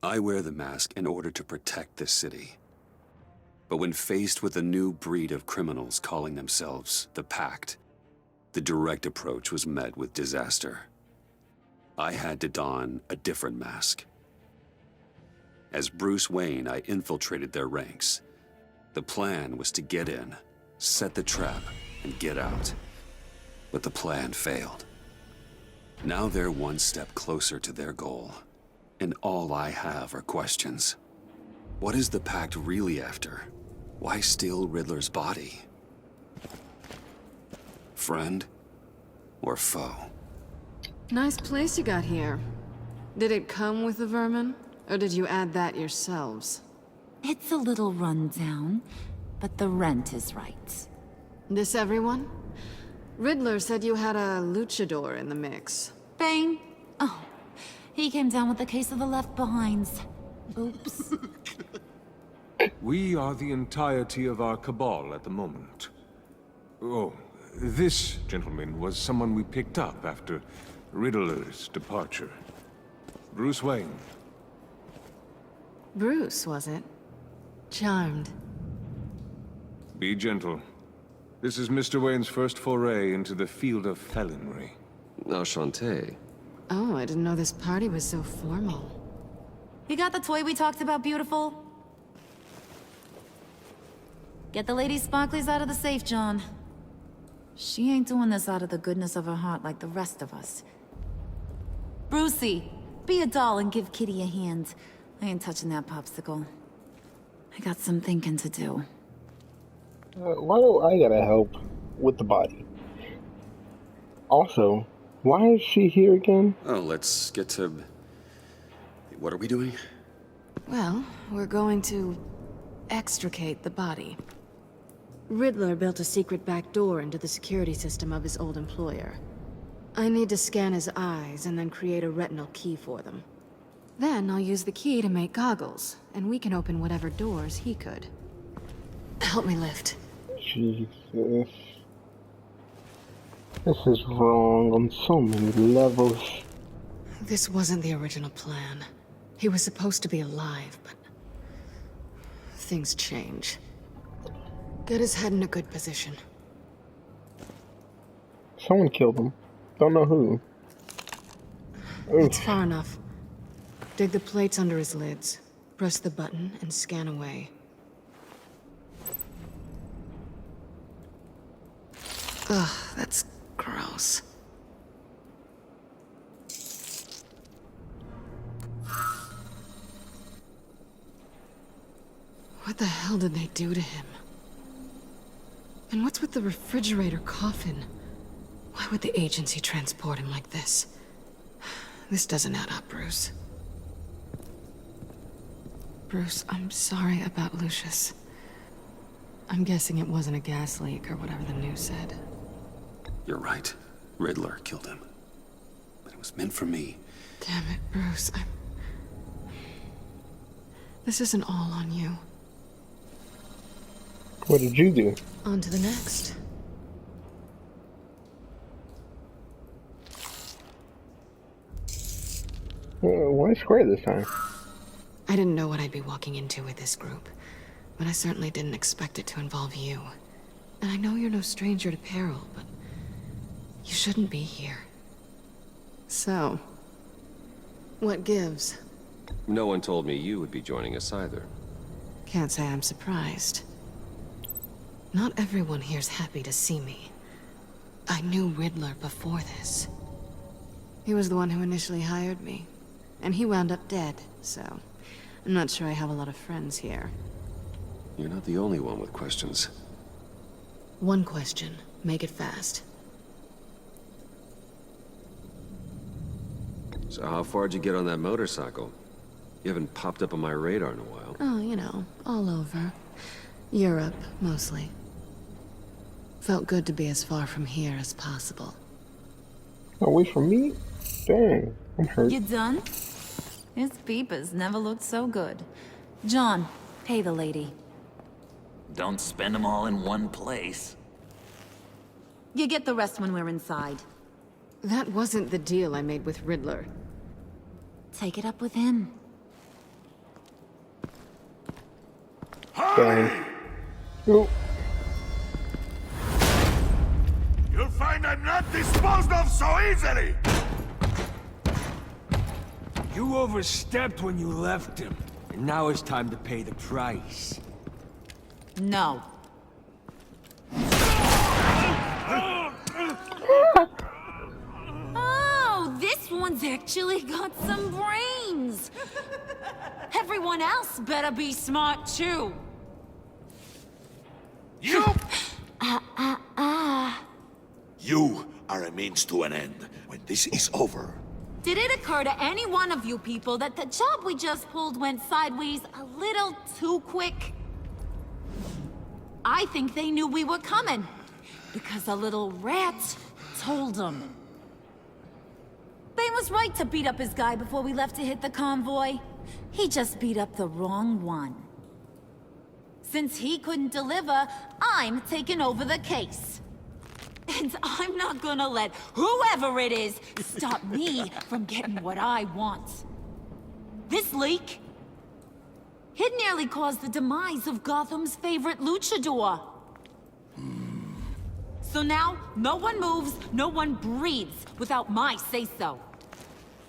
I wear the mask in order to protect this city. But when faced with a new breed of criminals calling themselves the Pact, the direct approach was met with disaster. I had to don a different mask. As Bruce Wayne, I infiltrated their ranks. The plan was to get in, set the trap, and get out. But the plan failed. Now they're one step closer to their goal, and all I have are questions. What is the Pact really after? Why steal Riddler's body? Friend or foe? Nice place you got here. Did it come with the vermin, or did you add that yourselves? It's a little rundown, but the rent is right. This everyone? Riddler said you had a luchador in the mix. Bane? Oh, he came down with a case of the left behinds. Oops. We are the entirety of our cabal at the moment. Oh, this gentleman was someone we picked up after Riddler's departure. Bruce Wayne. Bruce, was it? Charmed. Be gentle. This is Mr. Wayne's first foray into the field of felonry. Enchanté. Oh, I didn't know this party was so formal. You got the toy we talked about, beautiful? Get the lady sparklies out of the safe, John. She ain't doing this out of the goodness of her heart like the rest of us. Brucey, be a doll and give Kitty a hand. I ain't touching that popsicle. I got some thinking to do. Why do I gotta help with the body? Also, why is she here again? Oh, let's get to... What are we doing? Well, we're going to extricate the body. Riddler built a secret back door into the security system of his old employer. I need to scan his eyes and then create a retinal key for them. Then I'll use the key to make goggles, and we can open whatever doors he could. Help me lift. Jesus. This is wrong on so many levels. This wasn't the original plan. He was supposed to be alive, but... things change. Get his head in a good position. Someone killed him. Don't know who. It's far enough. Dig the plates under his lids. Press the button and scan away. Ugh, that's gross. What the hell did they do to him? And what's with the refrigerator coffin? Why would the agency transport him like this? This doesn't add up, Bruce. Bruce, I'm sorry about Lucius. I'm guessing it wasn't a gas leak or whatever the news said. You're right. Riddler killed him. But it was meant for me. Damn it, Bruce. This isn't all on you. What did you do? On to the next. Why square this time? I didn't know what I'd be walking into with this group, but I certainly didn't expect it to involve you. And I know you're no stranger to peril, but you shouldn't be here. So, what gives? No one told me you would be joining us either. Can't say I'm surprised. Not everyone here's happy to see me. I knew Riddler before this. He was the one who initially hired me, and he wound up dead, so I'm not sure I have a lot of friends here. You're not the only one with questions. One question. Make it fast. So how far'd you get on that motorcycle? You haven't popped up on my radar in a while. Oh, you know, all over. Europe, mostly. Felt good to be as far from here as possible. Away from me? Dang, I'm hurt. You done? His peepers never looked so good. John, pay the lady. Don't spend them all in one place. You get the rest when we're inside. That wasn't the deal I made with Riddler. Take it up with him. Dang. Ooh. You'll find I'm not disposed of so easily! You overstepped when you left him, and now it's time to pay the price. No. Oh, this one's actually got some brains. Everyone else better be smart too. You! You are a means to an end. When this is over, Did it occur to any one of you people that the job we just pulled went sideways a little too quick? I think they knew we were coming, because a little rat told them. Bane was right to beat up his guy before we left to hit the convoy. He just beat up the wrong one. Since he couldn't deliver, I'm taking over the case. And I'm not gonna let whoever it is stop me from getting what I want. This leak, it nearly caused the demise of Gotham's favorite luchador. So now, no one moves, no one breathes without my say-so.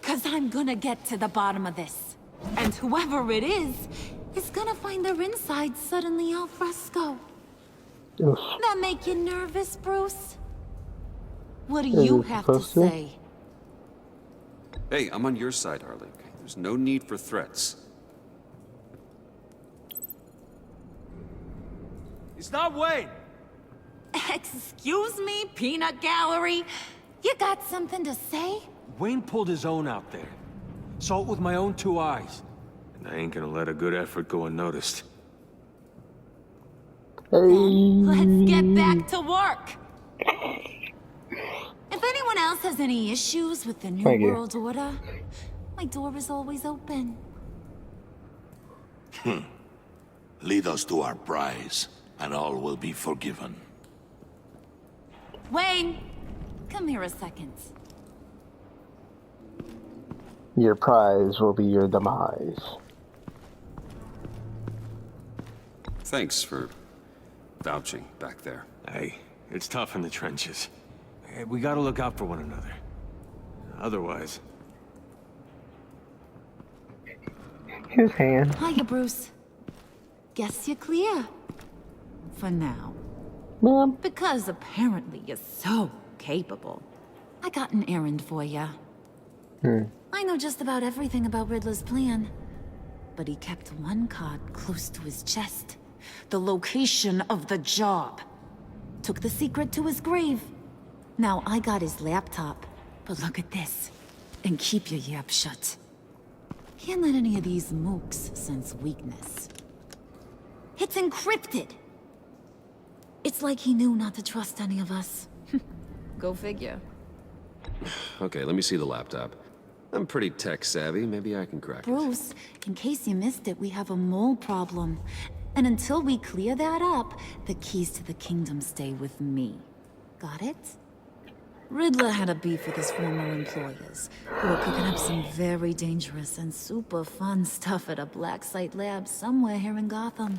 'Cause I'm gonna get to the bottom of this. And whoever it is gonna find their insides suddenly al fresco. Oof. That make you nervous, Bruce? What do you have to supposed to? say? Hey, I'm on your side, Harley. There's no need for threats. It's not Wayne! Excuse me, peanut gallery? You got something to say? Wayne pulled his own out there. Saw it with my own 2 eyes. And I ain't gonna let a good effort go unnoticed. Let's get back to work. If anyone else has any issues with the New Thank you. World Order, my door is always open. lead us to our prize, and all will be forgiven. Wayne, come here a second. Your prize will be your demise. Thanks for vouching back there. Hey, it's tough in the trenches. Hey, we gotta look out for one another. Otherwise... His hand. Hiya, Bruce. Guess you're clear. For now. Ma'am. Because apparently you're so capable. I got an errand for you. I know just about everything about Riddler's plan. But he kept one card close to his chest. The location of the job. Took the secret to his grave. Now I got his laptop. But look at this. And keep your yap shut. Can't let any of these mooks sense weakness. It's encrypted. It's like he knew not to trust any of us. Go figure. Okay, let me see the laptop. I'm pretty tech savvy. Maybe I can crack it. Bruce, in case you missed it, we have a mole problem. And until we clear that up, the keys to the kingdom stay with me. Got it? Riddler had a beef with his former employers, who were cooking up some very dangerous and super fun stuff at a black site lab somewhere here in Gotham.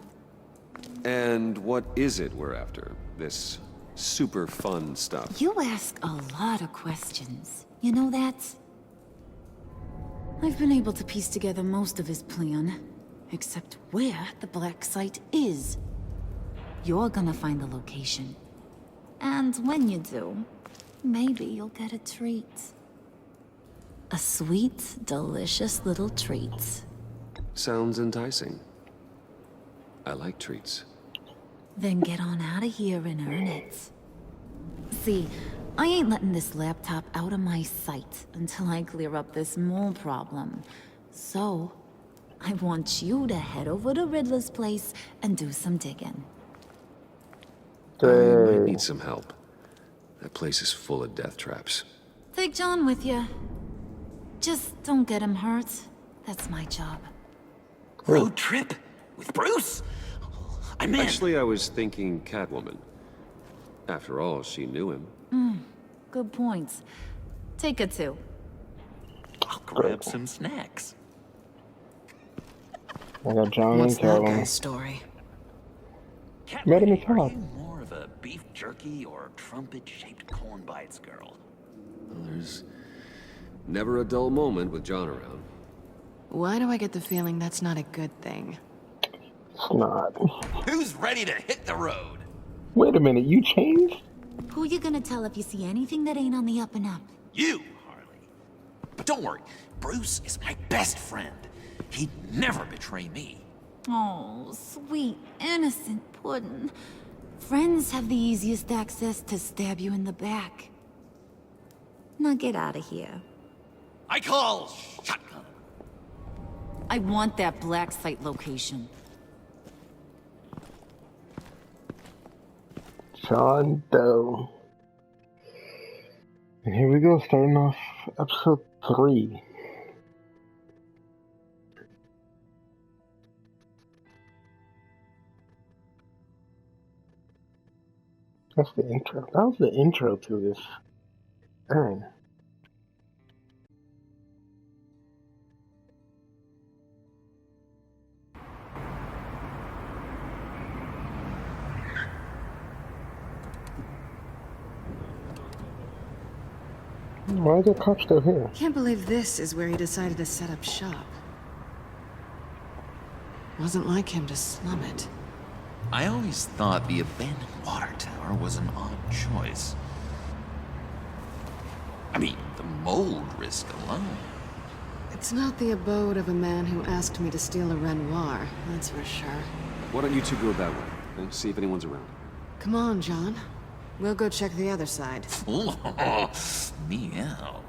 And what is it we're after? This super fun stuff. You ask a lot of questions. You know that? I've been able to piece together most of his plan, except where the black site is. You're gonna find the location. And when you do, maybe you'll get a treat. A sweet, delicious little treat. Sounds enticing. I like treats. Then get on out of here and earn it. See, I ain't letting this laptop out of my sight until I clear up this mole problem. So, I want you to head over to Riddler's place and do some digging. I might Dang. need some help. That place is full of death traps. Take John with you. Just don't get him hurt. That's my job. Road trip? With Bruce? I'm in. Actually, I was thinking Catwoman. After all, she knew him. Good points. Take her too. I'll grab some snacks. I got John What's and that Catwoman. guy's story? Met him way, as are hot. you more of a beef jerky or trumpet-shaped corn bites girl? Well, there's never a dull moment with John around. Why do I get the feeling that's not a good thing? It's not. Who's ready to hit the road? Wait a minute, you changed? Who you gonna tell if you see anything that ain't on the up and up? You, Harley. But don't worry, Bruce is my best friend. He'd never betray me. Oh, sweet, innocent puddin'. Friends have the easiest access to stab you in the back. Now get out of here. I call shotgun. I want that black site location. John Doe. And here we go, starting off episode 3. That's the intro. That was the intro to this. Dang. Why are the cops still here? Can't believe this is where he decided to set up shop. Wasn't like him to slum it. I always thought the abandoned water tower was an odd choice. I mean, the mold risk alone. It's not the abode of a man who asked me to steal a Renoir, that's for sure. Why don't you two go that way and see if anyone's around? Come on, John. We'll go check the other side. Meow.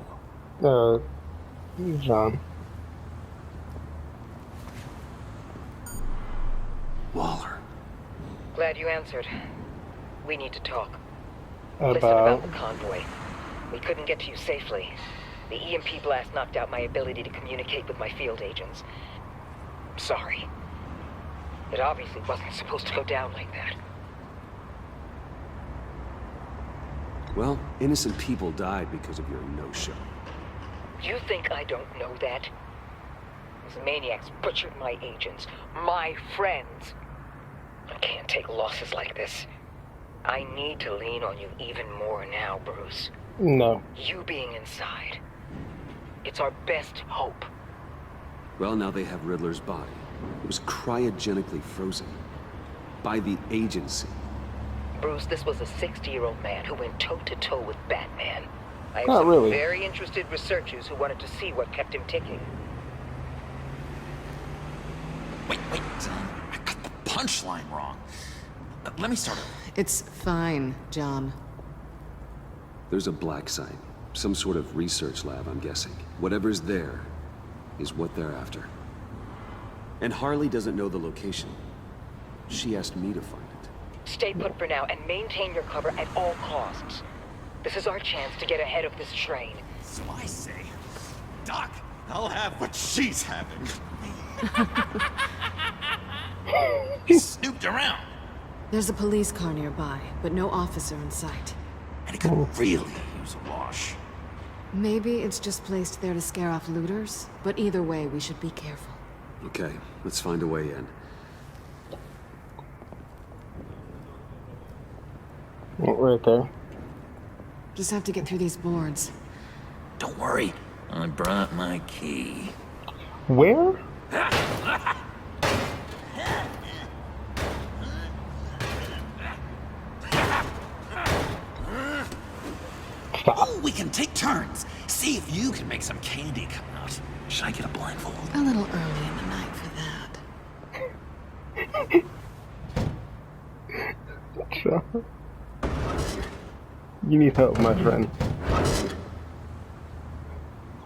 John. Waller. Glad you answered. We need to talk. Listen About... about the convoy. We couldn't get to you safely. The EMP blast knocked out my ability to communicate with my field agents. Sorry. It obviously wasn't supposed to go down like that. Well, innocent people died because of your no-show. You think I don't know that? These maniacs butchered my agents, my friends. I can't take losses like this. I need to lean on you even more now, Bruce. No. You being inside. It's our best hope. Well, now they have Riddler's body. It was cryogenically frozen. By the agency. Bruce, this was a 60-year-old man who went toe-to-toe with Batman. I have Not some really. very interested researchers who wanted to see what kept him ticking. Wait, I got the punchline wrong. Let me start over. It's fine, John. There's a black site. Some sort of research lab, I'm guessing. Whatever's there is what they're after. And Harley doesn't know the location. She asked me to find it. Stay put for now and maintain your cover at all costs. This is our chance to get ahead of this train. So I say, Doc, I'll have what she's having. He snooped around. There's a police car nearby, but no officer in sight. And he could really use a wash. Maybe it's just placed there to scare off looters, but either way, we should be careful. Okay, let's find a way in. Right there. Just have to get through these boards. Don't worry, I brought my key. Where? Oh, we can take turns. See if you can make some candy come out. Should I get a blindfold? A little early in the night for that. John. You need help, my friend.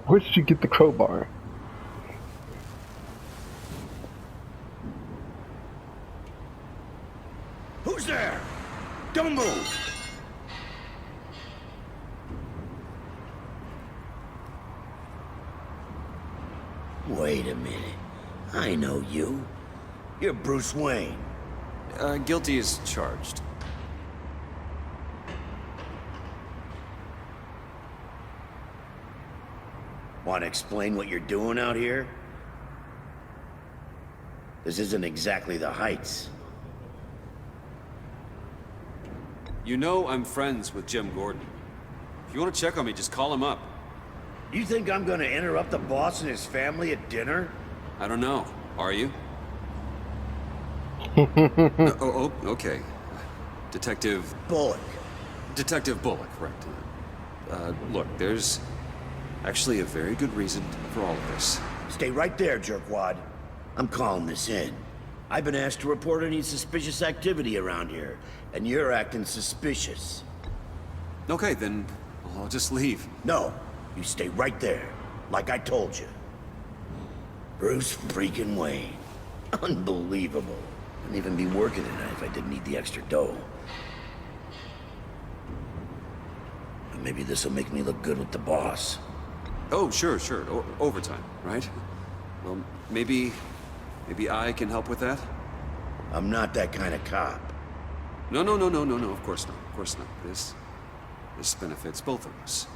Where did you get the crowbar? Who's there? Don't move! Wait a minute. I know you. You're Bruce Wayne. Guilty as charged. Want to explain what you're doing out here? This isn't exactly the Heights. You know I'm friends with Jim Gordon. If you want to check on me, just call him up. You think I'm gonna interrupt the boss and his family at dinner? I don't know. Are you? No, okay. Detective Bullock. Detective Bullock, right. Look, there's actually a very good reason for all of this. Stay right there, jerkwad. I'm calling this in. I've been asked to report any suspicious activity around here, and you're acting suspicious. Okay, then I'll just leave. No, you stay right there, like I told you. Bruce freaking Wayne. Unbelievable. Wouldn't even be working tonight if I didn't need the extra dough. But maybe this'll make me look good with the boss. Oh, sure. Overtime, right? Well, maybe I can help with that? I'm not that kind of cop. No, of course not. This benefits both of us.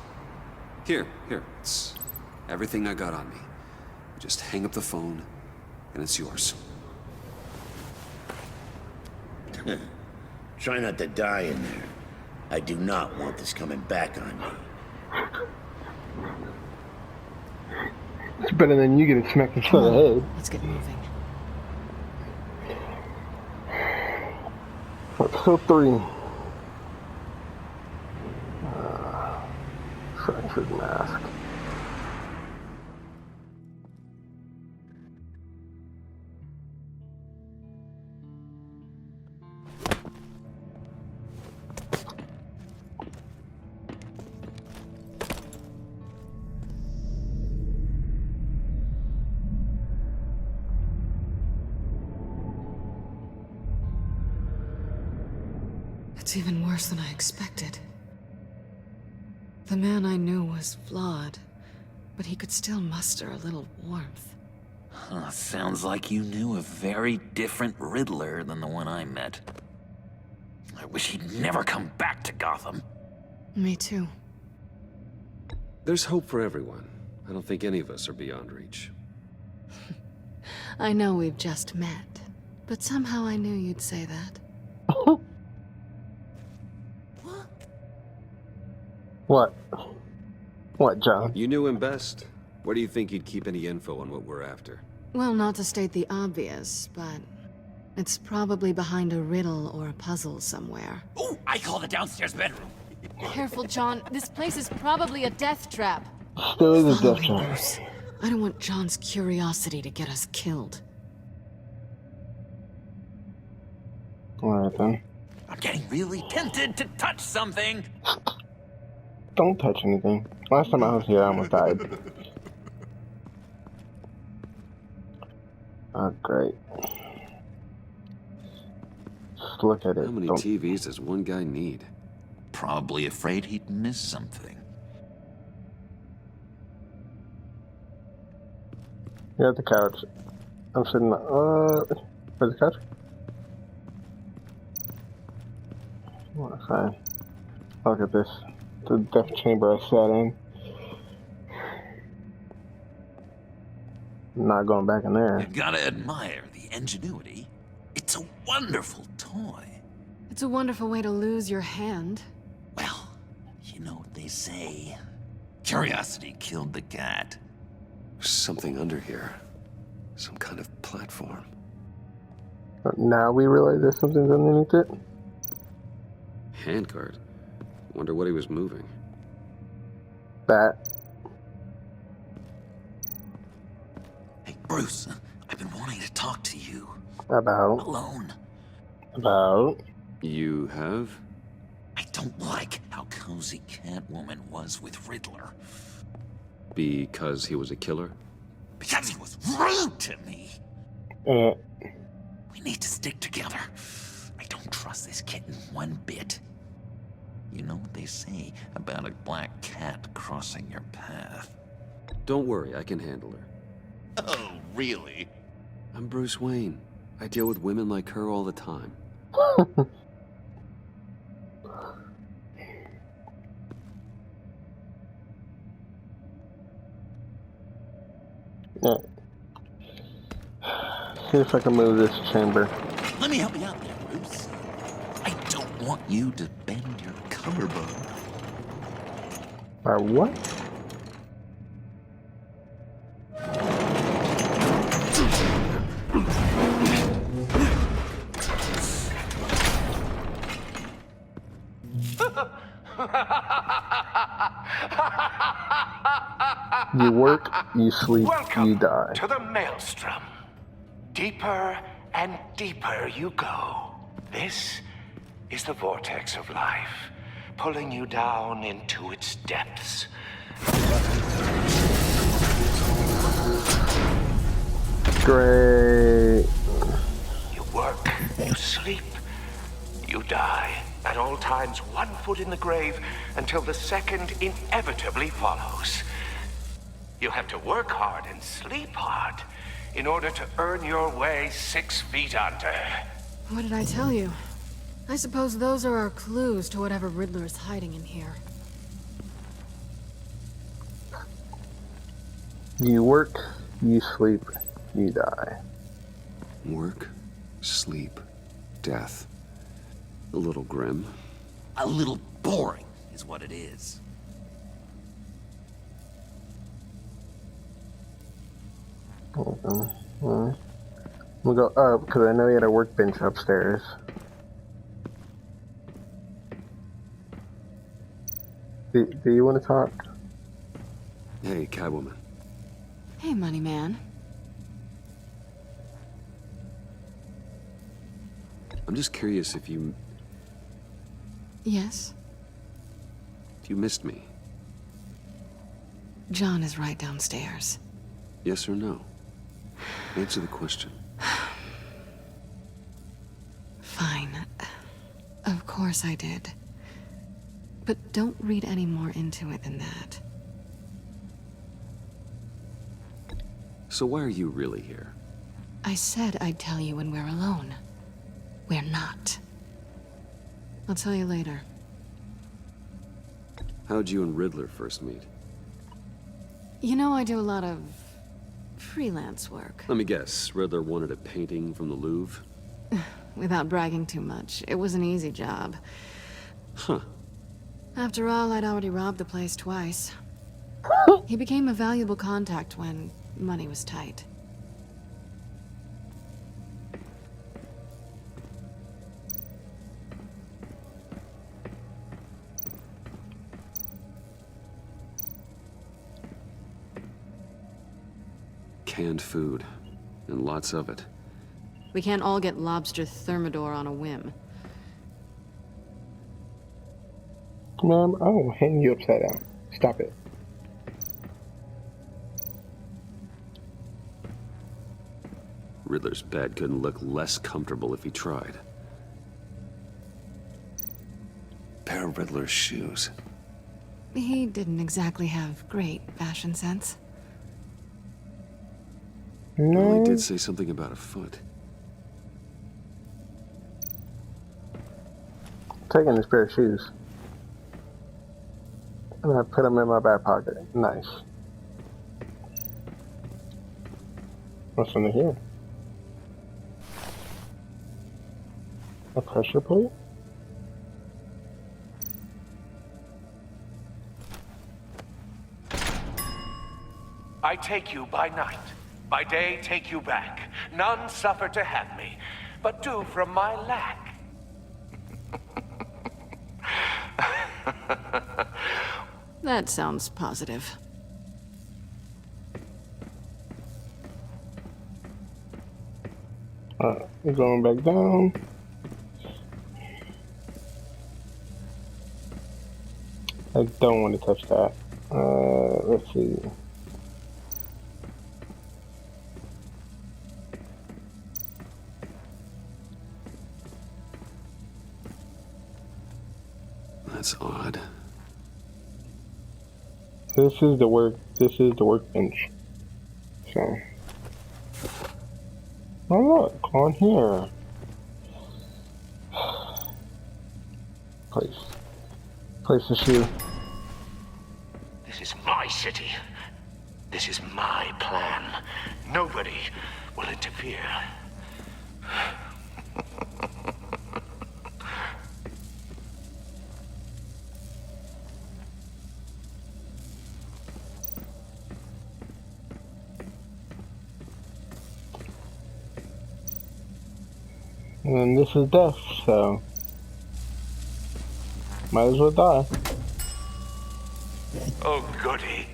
Here, it's everything I got on me. Just hang up the phone, and it's yours. Try not to die in there. I do not want this coming back on me. It's better than you getting smacked in the head. Let's get moving. Episode 3. Fractured mask. It's even worse than I expected. The man I knew was flawed, but he could still muster a little warmth. Sounds like you knew a very different Riddler than the one I met. I wish he'd never come back to Gotham. Me too. There's hope for everyone. I don't think any of us are beyond reach. I know we've just met, but somehow I knew you'd say that. What? What, John? You knew him best. Where do you think he'd keep any info on what we're after? Well, not to state the obvious, but it's probably behind a riddle or a puzzle somewhere. Oh, I call the downstairs bedroom. Careful, John. This place is probably a death trap. Still is a Follow death me, trap. Bruce. I don't want John's curiosity to get us killed. Alright then. I'm getting really tempted to touch something. Don't touch anything. Last time I was here, I almost died. Oh, great. Just look at it. How many Don't... TVs does one guy need? Probably afraid he'd miss something. You're at the couch. I'm sitting. Where's the couch? Oh, fine. Look at this. The death chamber I sat in. I'm not going back in there. You gotta admire the ingenuity. It's a wonderful toy. It's a wonderful way to lose your hand. Well, you know what they say. Curiosity killed the cat. There's something under here. Some kind of platform. But now we realize there's something underneath it. Handcart. Wonder what he was moving. That. Hey, Bruce, I've been wanting to talk to you. About. Alone. About. You have? I don't like how cozy Catwoman was with Riddler. Because he was a killer? Because he was rude to me. We need to stick together. I don't trust this kitten one bit. You know what they say about a black cat crossing your path? Don't worry, I can handle her. Oh, really? I'm Bruce Wayne. I deal with women like her all the time. Yeah. See if I can move this chamber. Let me help you out there, Bruce. I don't want you to bend cummerbund. By what? You work, you sleep, you die. To the maelstrom. Deeper and deeper you go. This is the vortex of life, pulling you down into its depths. Great. You work, you sleep, you die. At all times, 1 foot in the grave until the second inevitably follows. You have to work hard and sleep hard in order to earn your way 6 feet under. What did I tell you? I suppose those are our clues to whatever Riddler is hiding in here. You work, you sleep, you die. Work, sleep, death. A little grim. A little boring is what it is. We'll go up, because I know you had a workbench upstairs. Do you want to talk? Hey, Catwoman. Hey, Money Man. I'm just curious if you Yes? missed me. John is right downstairs. Yes or no? Answer the question. Fine. Of course I did. But don't read any more into it than that. So why are you really here? I said I'd tell you when we're alone. We're not. I'll tell you later. How'd you and Riddler first meet? You know, I do a lot of freelance work. Let me guess, Riddler wanted a painting from the Louvre? Without bragging too much, it was an easy job. Huh. After all, I'd already robbed the place twice. He became a valuable contact when money was tight. Canned food, and lots of it. We can't all get lobster thermidor on a whim. Ma'am, I will hang you upside down. Stop it. Riddler's bed couldn't look less comfortable if he tried. Pair of Riddler's shoes. He didn't exactly have great fashion sense. Well, he did say something about a foot. Taking this pair of shoes. And I put them in my back pocket. Nice. What's under here? A pressure plate? I take you by night. By day, take you back. None suffer to have me, but do from my lack. That sounds positive. We're going back down. I don't want to touch that. Let's see. That's odd. This is the workbench. So. Oh look, on here. Place the shoe. This is my city. This is my plan. Nobody will interfere. And this is death, so might as well die. Oh, goody.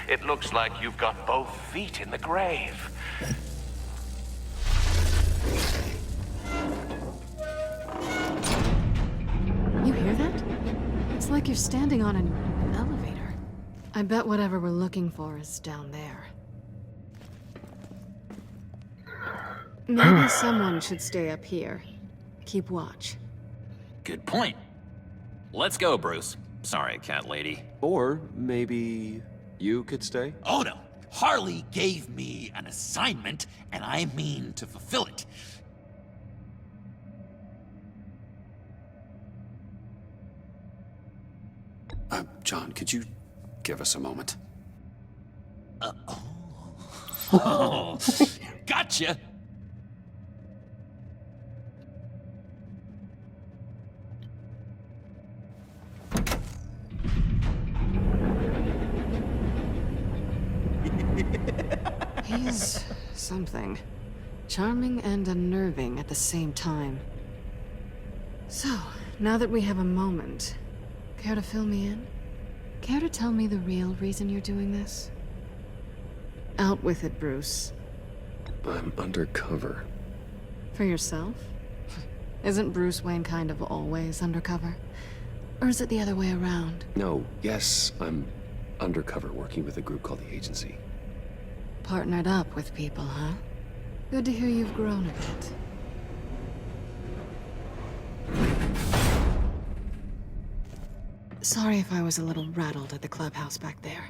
It looks like you've got both feet in the grave. You hear that? It's like you're standing on an elevator. I bet whatever we're looking for is down there. Maybe someone should stay up here. Keep watch. Good point. Let's go, Bruce. Sorry, cat lady. Or maybe you could stay? Oh no! Harley gave me an assignment, and I mean to fulfill it. John, could you give us a moment? Oh, gotcha! He's something. Charming and unnerving at the same time. So, now that we have a moment, care to fill me in? Care to tell me the real reason you're doing this? Out with it, Bruce. I'm undercover. For yourself? Isn't Bruce Wayne kind of always undercover? Or is it the other way around? No, yes, I'm undercover working with a group called the Agency. Partnered up with people, huh? Good to hear you've grown a bit. Sorry if I was a little rattled at the clubhouse back there.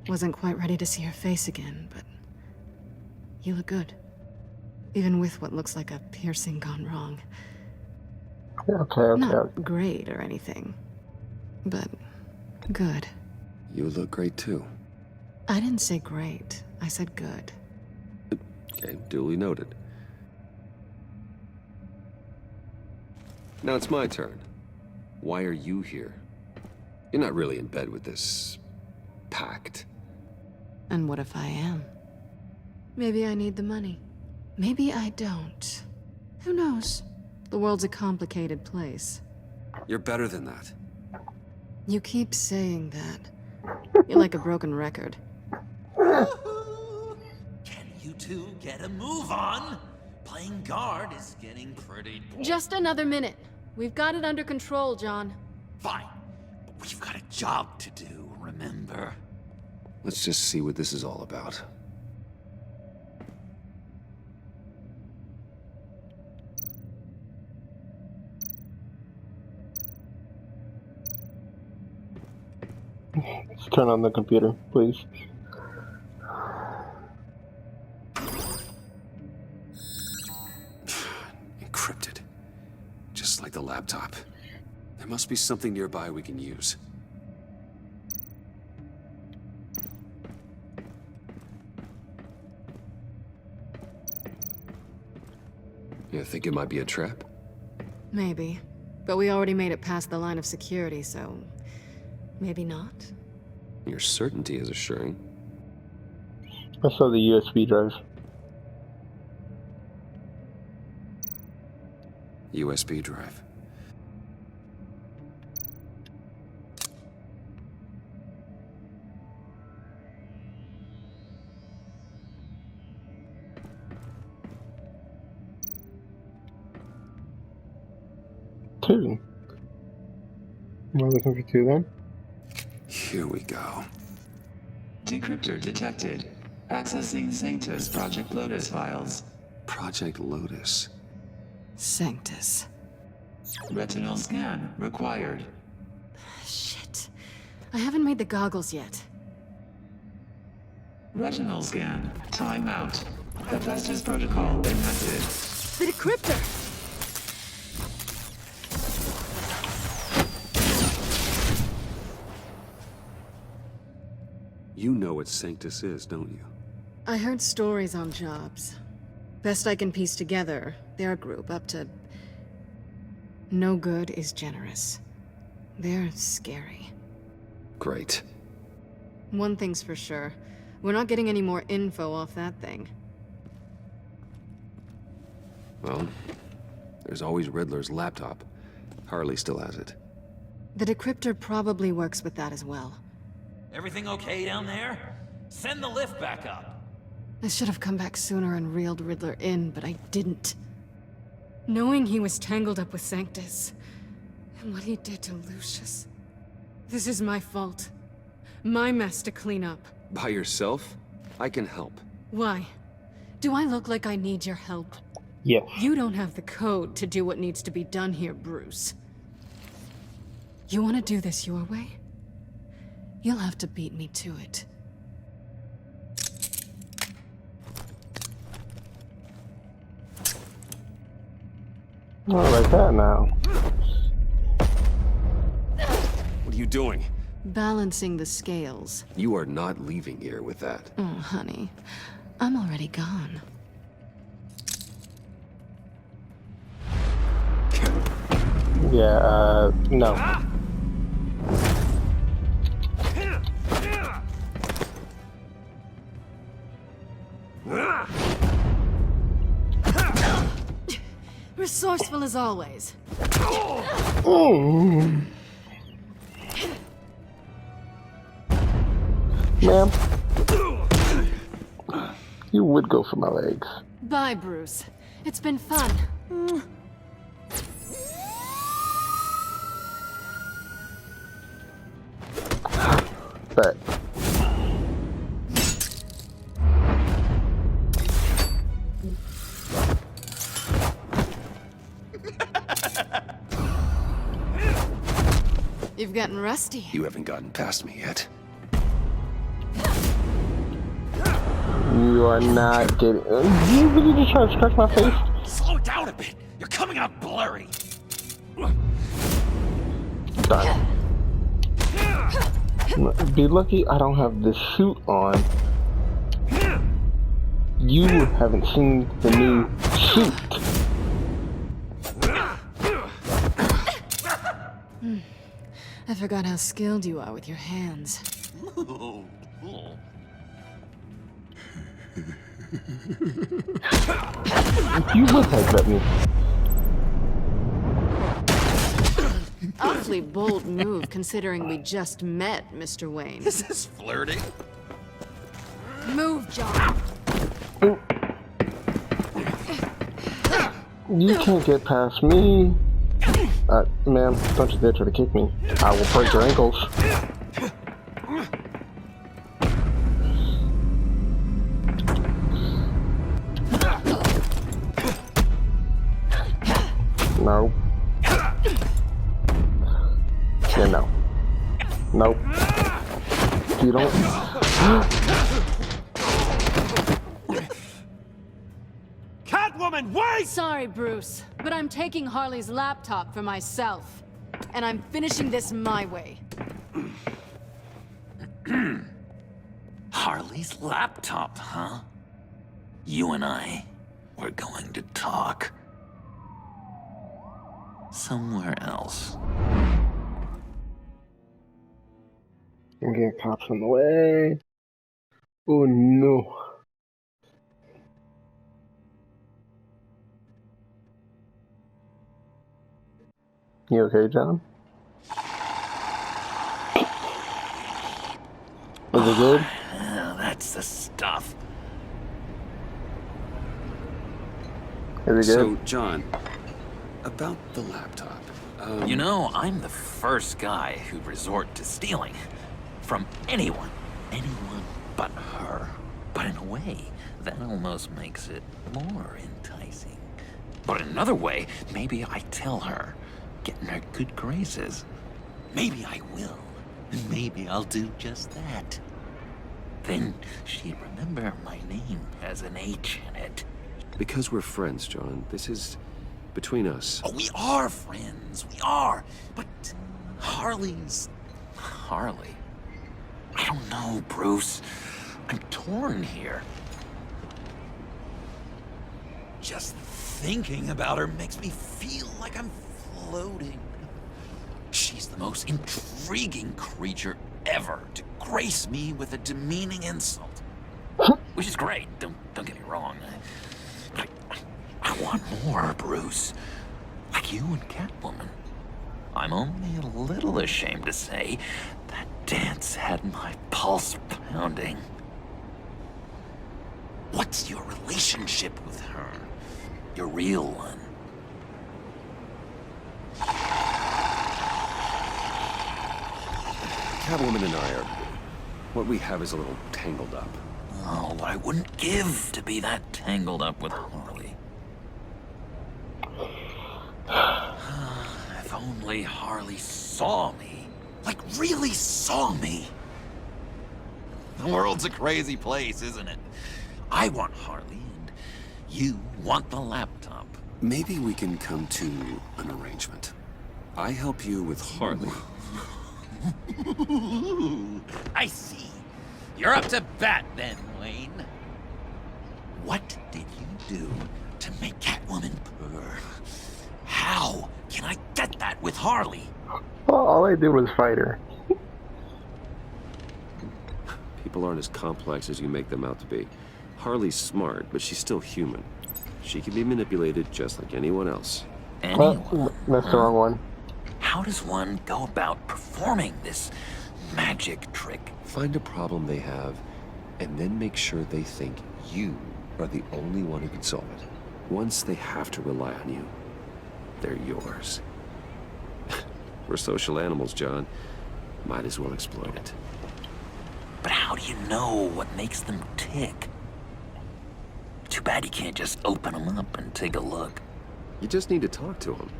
Wasn't quite ready to see your face again, but you look good. Even with what looks like a piercing gone wrong. Okay. Not great or anything, but good. You look great too. I didn't say great. I said good. Okay, duly noted. Now it's my turn. Why are you here? You're not really in bed with this pact. And what if I am? Maybe I need the money. Maybe I don't. Who knows? The world's a complicated place. You're better than that. You keep saying that. You're like a broken record. Can you two get a move on? Playing guard is getting pretty... Just another minute. We've got it under control, John. Fine. But we've got a job to do, remember? Let's just see what this is all about. Let's turn on the computer, please. Encrypted. Just like the laptop. There must be something nearby we can use. You think it might be a trap? Maybe. But we already made it past the line of security, so... maybe not? Your certainty is assuring. I saw the USB drive. USB drive. Two. Am I looking for two then? Here we go. Decryptor detected. Accessing Sanctus Project Lotus files. Project Lotus. Sanctus. Retinal scan required. Shit. I haven't made the goggles yet. Retinal scan. Timeout. Hephaestus protocol enacted. The decryptor! You know what Sanctus is, don't you? I heard stories on jobs. Best I can piece together, their group up to... no good is generous. They're scary. Great. One thing's for sure. We're not getting any more info off that thing. Well, There's always Riddler's laptop. Harley still has it. The decryptor probably works with that as well. Everything okay down there? Send the lift back up. I should have come back sooner and reeled Riddler in, but I didn't. Knowing he was tangled up with Sanctus, and what he did to Lucius. This is my fault. My mess to clean up. By yourself? I can help. Why? Do I look like I need your help? Yes. You don't have the code to do what needs to be done here, Bruce. You want to do this your way? You'll have to beat me to it. Not like that now. What are you doing? Balancing the scales. You are not leaving here with that. Oh, honey. I'm already gone. Yeah, no. Resourceful as always. Ma'am, you would go for my legs. Bye, Bruce. It's been fun. But You've gotten rusty. You haven't gotten past me yet. you are not getting. You really just trying to scratch my face? Slow it down a bit. You're coming out blurry. Done. Be lucky I don't have this suit on. You haven't seen the new suit. I forgot how skilled you are with your hands. You would have let me. Awfully bold move, considering we just met, Mr. Wayne. Is this flirting? Move, John. You can't get past me. Ma'am, don't you dare try to kick me. I will break your ankles. No. Yeah, no. Nope. You don't. Catwoman, wait! Sorry, Bruce, but I'm taking Harley's laptop for myself. And I'm finishing this my way. Harley's laptop, huh? You and I, we're going to talk. Somewhere else. I'm getting cops on the way. Oh no. You okay, John? Is it good? That's the stuff. Is it So, good? John, about the laptop. You know, I'm the first guy who'd resort to stealing. From anyone. Anyone but her. But in a way, that almost makes it more enticing. But in another way, maybe I tell her, get in her good graces. Maybe I will. And maybe I'll do just that. Then she'd remember my name has an H in it. Because we're friends, John. This is between us. Oh, we are friends. We are. But Harley's... Harley? I don't know, Bruce. I'm torn here. Just thinking about her makes me feel like I'm floating. She's the most intriguing creature ever to grace me with a demeaning insult. Which is great, don't get me wrong. But I want more, Bruce. like you and Catwoman. I'm only a little ashamed to say that dance had my pulse pounding. What's your relationship with her? Your real one? Catwoman and I are... what we have is a little tangled up. Oh, I wouldn't give to be that tangled up with Harley. If only Harley saw me. Like, really saw me. The world's a crazy place, isn't it? I want Harley, and you want the laptop. Maybe we can come to an arrangement. I help you with Harley. I see. You're up to bat then, Wayne. What did you do to make Catwoman purr? How can I get that with Harley? Well, all I did was fight her. People aren't as complex as you make them out to be. Harley's smart, but she's still human. She can be manipulated just like anyone else. Anyone? That's the wrong one. How does one go about performing this magic trick? Find a problem they have, and then make sure they think you are the only one who can solve it. Once they have to rely on you, they're yours. We're social animals, John. Might as well exploit it. But how do you know what makes them tick? Too bad you can't just open them up and take a look. You just need to talk to them.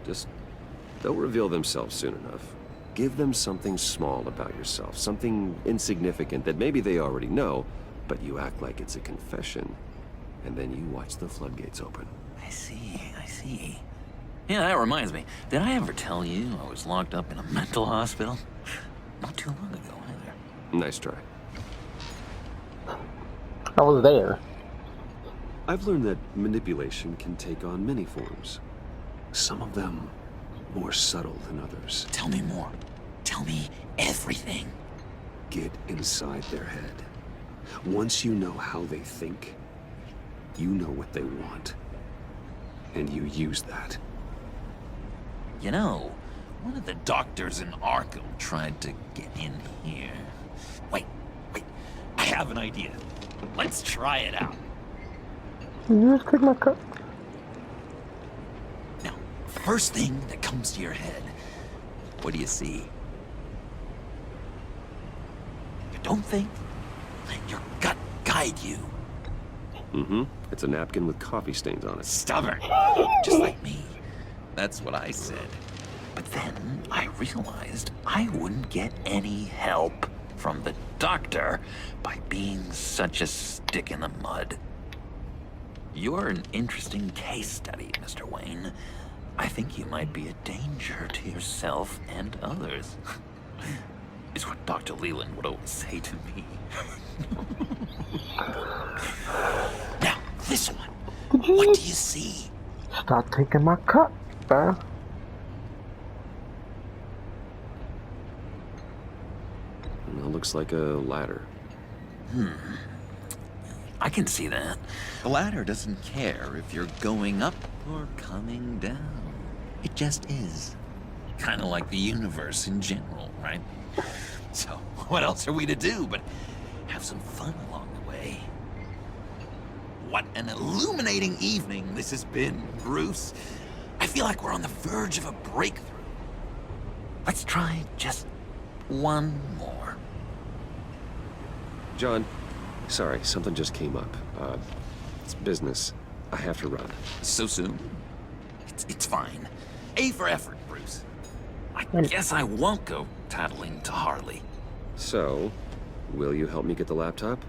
They'll reveal themselves soon enough. Give them something small about yourself, something insignificant that maybe they already know, but you act like it's a confession, and then you watch the floodgates open. I see. Yeah, that reminds me. Did I ever tell you I was locked up in a mental hospital? Not too long ago, either. Nice try. I was there. I've learned that manipulation can take on many forms. Some of them more subtle than others. Tell me more. Tell me everything. Get inside their head. Once you know how they think, you know what they want. And you use that. You know, one of the doctors in Arkham tried to get in here. Wait. I have an idea. Let's try it out. Can you just take my cup? Now, first thing that comes to your head, what do you see? You don't think? Let your gut guide you. Mm-hmm. It's a napkin with coffee stains on it. Stubborn. Just like me. That's what I said. But then I realized I wouldn't get any help from the doctor by being such a stick in the mud. You're an interesting case study, Mr. Wayne. I think you might be a danger to yourself and others. Is what Dr. Leland would always say to me. Now, this one. What do you see? Stop taking my cup, bro. It looks like a ladder. I can see that. The ladder doesn't care if you're going up or coming down. It just is. Kind of like the universe in general, right? So, what else are we to do but have some fun along the way? What an illuminating evening this has been, Bruce. I feel like we're on the verge of a breakthrough. Let's try just one more. John, sorry, something just came up. It's business. I have to run. So soon? It's fine. A for effort, Bruce. I guess I won't go tattling to Harley. So, will you help me get the laptop?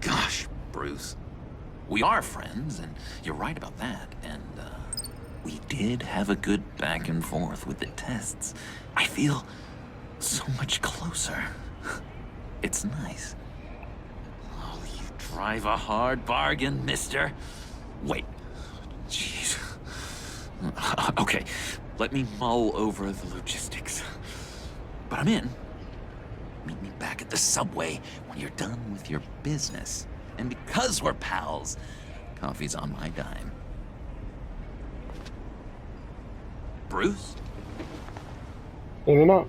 Gosh, Bruce. We are friends, and you're right about that. And, we did have a good back and forth with the tests. I feel so much closer. It's nice. Oh, you drive a hard bargain, mister. Wait. Jeez. Okay, let me mull over the logistics. But I'm in. Meet me back at the subway when you're done with your business. And because we're pals, coffee's on my dime. Bruce? In and out.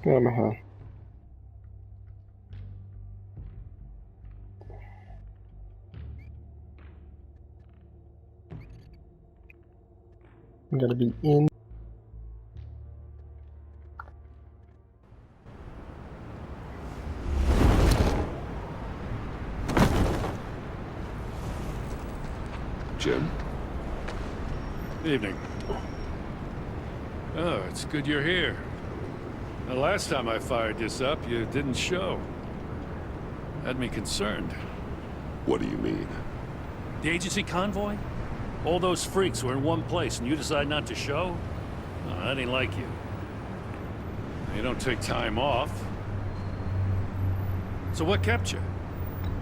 Get out of my hand. I'm gonna be in. Jim? Evening. Oh, it's good you're here. The last time I fired this up, you didn't show. Had me concerned. What do you mean? The agency convoy? All those freaks were in one place and you decide not to show? Oh, that ain't like you. You don't take time off. So what kept you?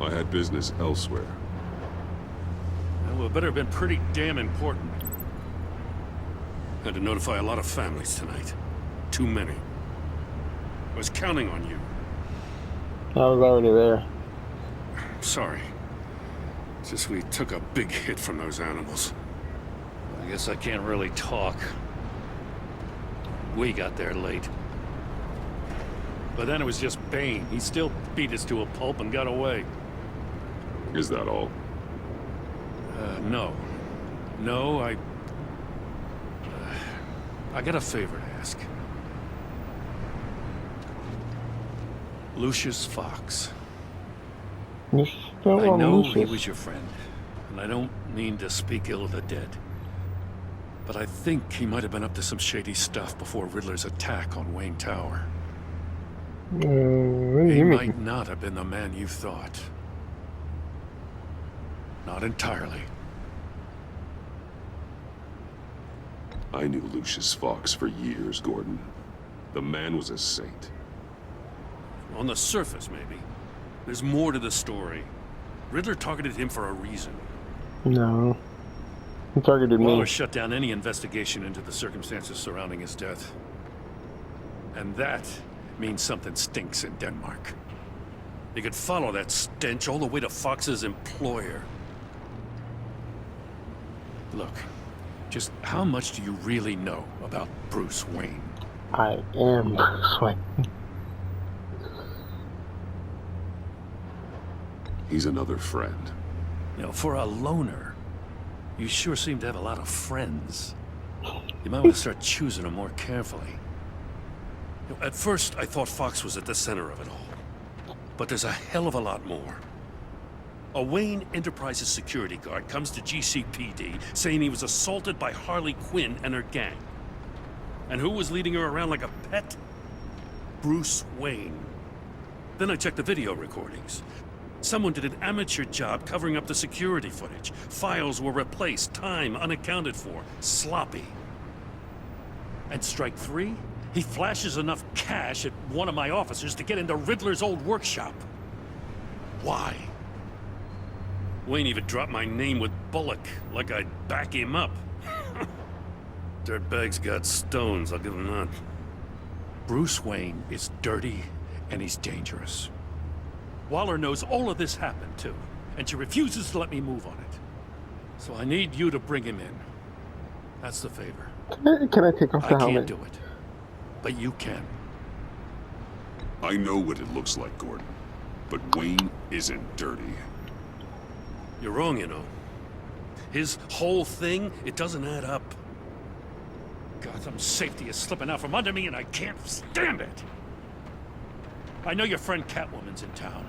I had business elsewhere. Well, it better have been pretty damn important. Had to notify a lot of families tonight. Too many. I was counting on you. I was already there. Sorry. It's just we took a big hit from those animals. I guess I can't really talk. We got there late. But then it was just Bane. He still beat us to a pulp and got away. Is that all? No. No, I got a favor to ask. Lucius Fox. I know he was your friend, and I don't mean to speak ill of the dead. But I think he might have been up to some shady stuff before Riddler's attack on Wayne Tower. What do He you mean? might not have been the man you thought. Not entirely. I knew Lucius Fox for years, Gordon. The man was a saint. On the surface, maybe. There's more to the story. Riddler targeted him for a reason. No. He targeted me. Waller shut down any investigation into the circumstances surrounding his death. And that means something stinks in Denmark. You could follow that stench all the way to Fox's employer. Look, just how much do you really know about Bruce Wayne? I am Bruce Wayne. He's another friend. You know, for a loner, you sure seem to have a lot of friends. You might want to start choosing them more carefully. You know, at first, I thought Fox was at the center of it all. But there's a hell of a lot more. A Wayne Enterprises security guard comes to GCPD saying he was assaulted by Harley Quinn and her gang. And who was leading her around like a pet? Bruce Wayne. Then I checked the video recordings. Someone did an amateur job covering up the security footage. Files were replaced, time unaccounted for, sloppy. And strike three? He flashes enough cash at one of my officers to get into Riddler's old workshop. Why? Wayne even dropped my name with Bullock, like I'd back him up. Dirtbag's got stones, I'll give him that. Bruce Wayne is dirty and he's dangerous. Waller knows all of this happened, too, and she refuses to let me move on it. So I need you to bring him in. That's the favor. Can I take off the helmet? I can't do it, but you can. I know what it looks like, Gordon. But Wayne isn't dirty. You're wrong, you know. His whole thing, it doesn't add up. Gotham's safety is slipping out from under me, and I can't stand it. I know your friend Catwoman's in town.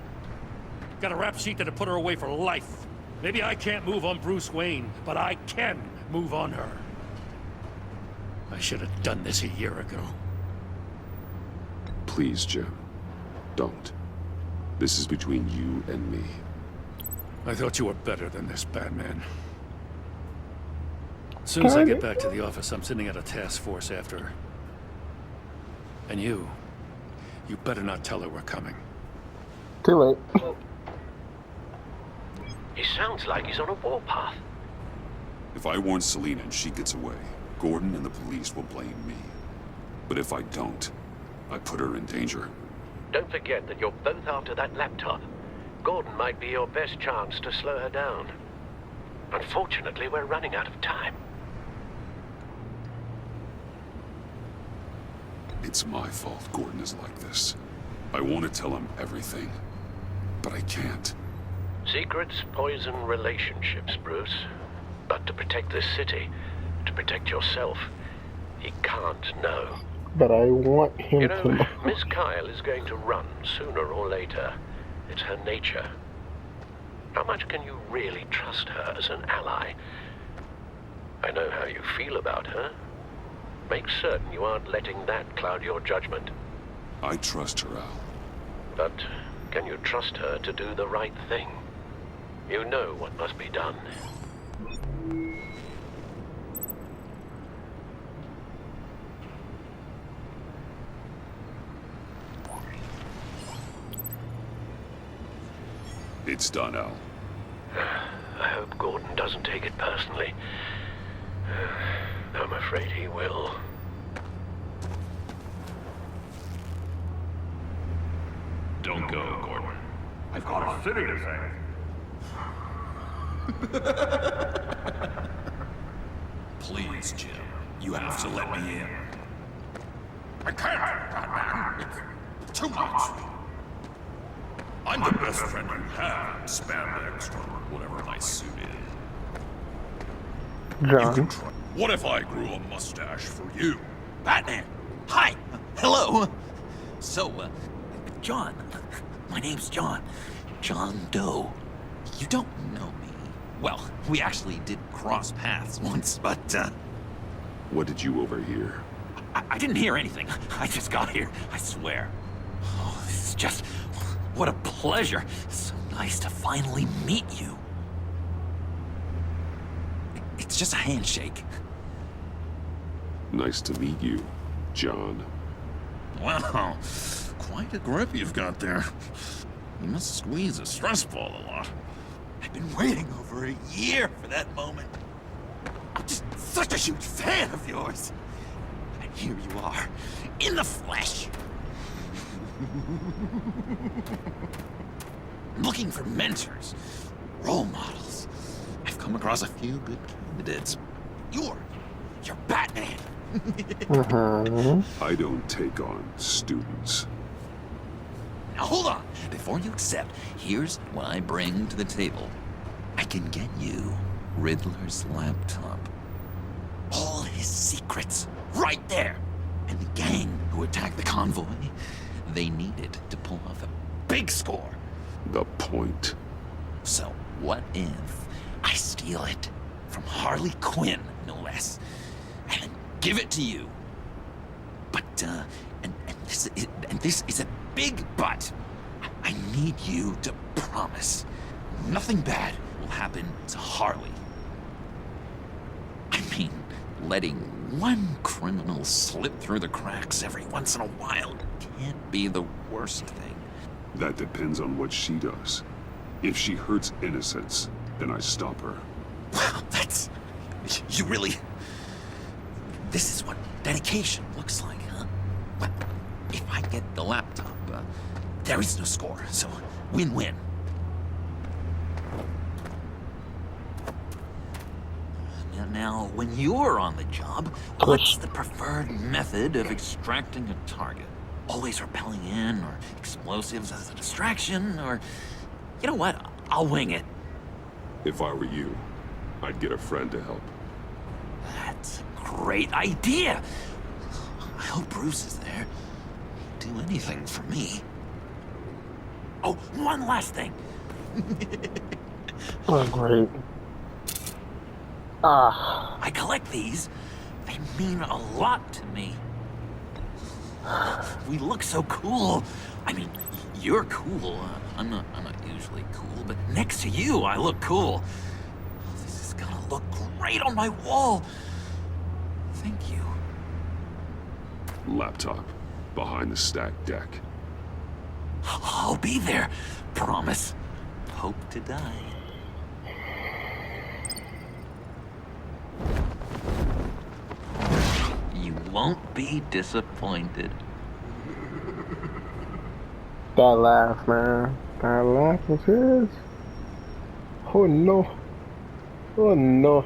Got a rap sheet that'd put her away for life. Maybe I can't move on Bruce Wayne, but I can move on her. I should have done this a year ago. Please, Jim. Don't. This is between you and me. I thought you were better than this, Batman. As soon as I get back to the office, I'm sending out a task force after her. And you better not tell her we're coming. Too late. It sounds like he's on a warpath. If I warn Selina and she gets away, Gordon and the police will blame me. But if I don't, I put her in danger. Don't forget that you're both after that laptop. Gordon might be your best chance to slow her down. Unfortunately, we're running out of time. It's my fault Gordon is like this. I want to tell him everything, but I can't. Secrets poison relationships, Bruce. But to protect this city, to protect yourself, he can't know. But I want him You to know, know. Miss Kyle is going to run sooner or later. It's her nature. How much can you really trust her as an ally? I know how you feel about her. Make certain you aren't letting that cloud your judgment. I trust her, Al. But can you trust her to do the right thing? You know what must be done. It's done, Al. I hope Gordon doesn't take it personally. I'm afraid he will. Don't go, Gordon. I've got a city to save. Please, Jim. You have to let me in. I can't, Batman. It's too much. I'm the best friend you have, spandex, or whatever my suit is. John. What if I grew a mustache for you? Batman! Hi! Hello! So, John. My name's John. John Doe. You don't know me. Well, we actually did cross paths once, but, What did you overhear? I didn't hear anything. I just got here, I swear. Oh, this is just... What a pleasure. So nice to finally meet you. It's just a handshake. Nice to meet you, John. Wow, quite a grip you've got there. You must squeeze a stress ball a lot. I've been waiting over a year for that moment. I'm just such a huge fan of yours. And here you are, in the flesh. Looking for mentors, role models. I've come across a few good candidates. You're Batman. I don't take on students. Now hold on. Before you accept, here's what I bring to the table. I can get you Riddler's laptop. All his secrets, right there. And the gang who attacked the convoy, they need it to pull off a big score. The point. So what if I steal it from Harley Quinn, no less, and then give it to you? But, and this is a big but. I need you to promise nothing bad will happen to Harley. I mean, letting one criminal slip through the cracks every once in a while can't be the worst thing. That depends on what she does. If she hurts innocents, then I stop her. Wow, that's... You really... This is what dedication looks like, huh? Well, if I get the laptop, there is no score, so win-win. Now, when you're on the job, what's the preferred method of extracting a target? Always rappelling in, or explosives as a distraction, or... You know what? I'll wing it. If I were you, I'd get a friend to help. That's a great idea! I hope Bruce is there. He'd do anything for me. Oh, one last thing. Oh, great. I collect these. They mean a lot to me. We look so cool. I mean, you're cool. I'm not usually cool, but next to you, I look cool. This is gonna look great on my wall. Thank you. Laptop. Behind the stacked deck. I'll be there. Promise. Hope to die. You won't be disappointed. That laugh, man. That license is. Oh no. Oh no.